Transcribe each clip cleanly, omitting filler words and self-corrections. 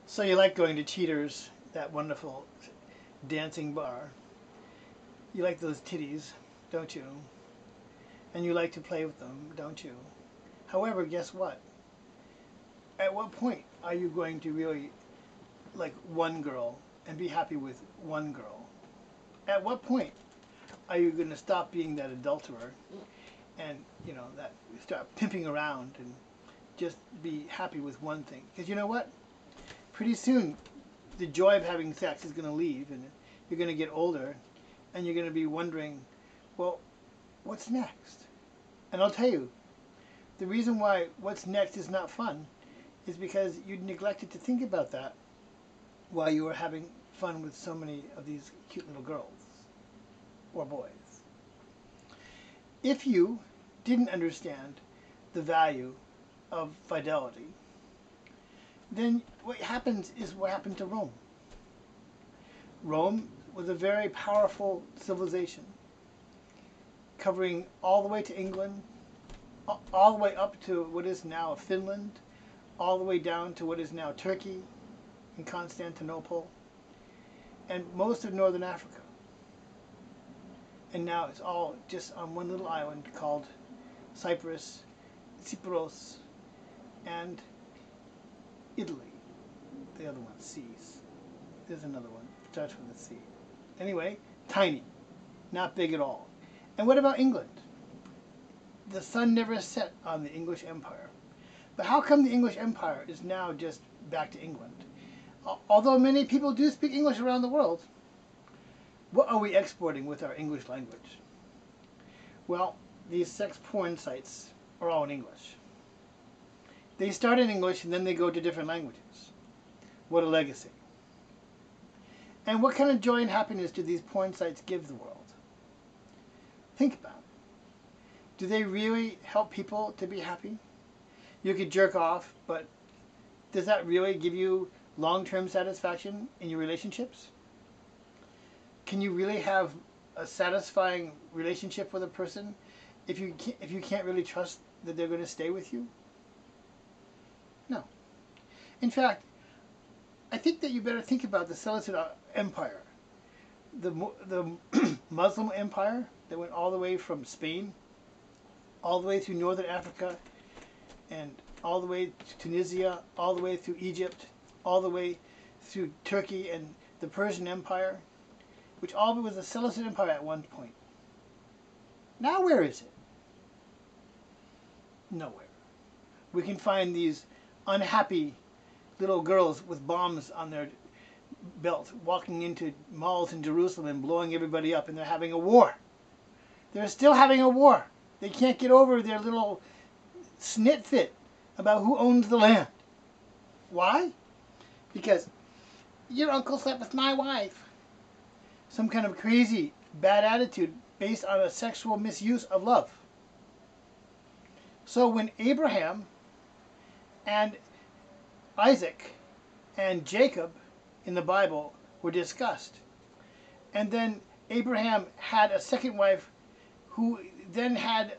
So you like going to Cheaters, that wonderful dancing bar. You like those titties, don't you? And you like to play with them, don't you? However, guess what? At what point are you going to really like one girl and be happy with one girl? At what point are you going to stop being that adulterer and, that start pimping around and just be happy with one thing? Because you know what? Pretty soon the joy of having sex is going to leave, and you're going to get older, and you're going to be wondering, well, what's next? And I'll tell you, the reason why what's next is not fun is because you neglected to think about that while you were having fun with so many of these cute little girls or boys. If you didn't understand the value of fidelity, then what happens is what happened to Rome. Rome was a very powerful civilization, covering all the way to England, all the way up to what is now Finland, all the way down to what is now Turkey and Constantinople, and most of northern Africa. And now it's all just on one little island called Cyprus, and Italy. The other one, C's. There's another one, starts with a C. Anyway, tiny, not big at all. And what about England? The sun never set on the English Empire. But how come the English Empire is now just back to England? Although many people do speak English around the world, what are we exporting with our English language? Well, these sex porn sites are all in English. They start in English and then they go to different languages. What a legacy. And what kind of joy and happiness do these porn sites give the world? Think about it. Do they really help people to be happy? You could jerk off, but does that really give you long-term satisfaction in your relationships? Can you really have a satisfying relationship with a person if you can't really trust that they're going to stay with you? No. In fact, I think that you better think about the Seleucid Empire, the Muslim Empire that went all the way from Spain, all the way through northern Africa, and all the way to Tunisia, all the way through Egypt, all the way through Turkey and the Persian Empire, which all was a Seleucid Empire at one point. Now where is it? Nowhere. We can find these unhappy little girls with bombs on their belt walking into malls in Jerusalem and blowing everybody up, and they're having a war. They're still having a war. They can't get over their little snit fit about who owns the land. Why? Because your uncle slept with my wife. Some kind of crazy, bad attitude based on a sexual misuse of love. So when Abraham and Isaac and Jacob in the Bible were discussed, and then Abraham had a second wife who then had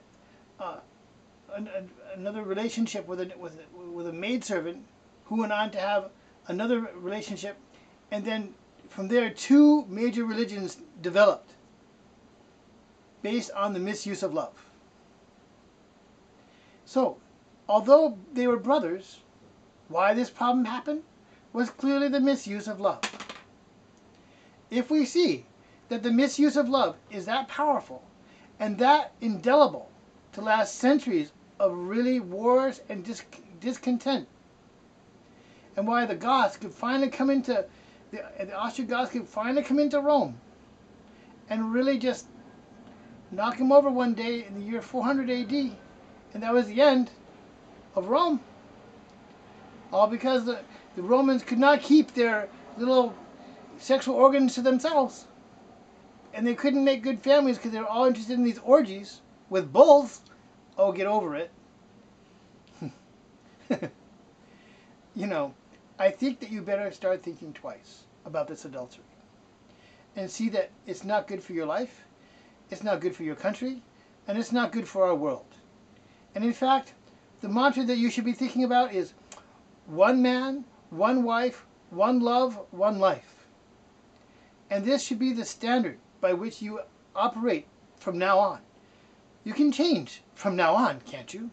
another relationship with a maidservant who went on to have another relationship, and then from there two major religions developed based on the misuse of love. So, although they were brothers, why this problem happened was clearly the misuse of love. If we see that the misuse of love is that powerful and that indelible to last centuries of really wars and discontent, and why the Goths could finally come into the Ostrogoths could finally come into Rome and really just knock him over one day in the year 400 AD, and that was the end of Rome. All because the Romans could not keep their little sexual organs to themselves, and they couldn't make good families because they were all interested in these orgies with bulls. Oh, get over it. I think that you better start thinking twice about this adultery and see that it's not good for your life, it's not good for your country, and it's not good for our world. And in fact, the mantra that you should be thinking about is one man, one wife, one love, one life. And this should be the standard by which you operate from now on. You can change from now on, can't you?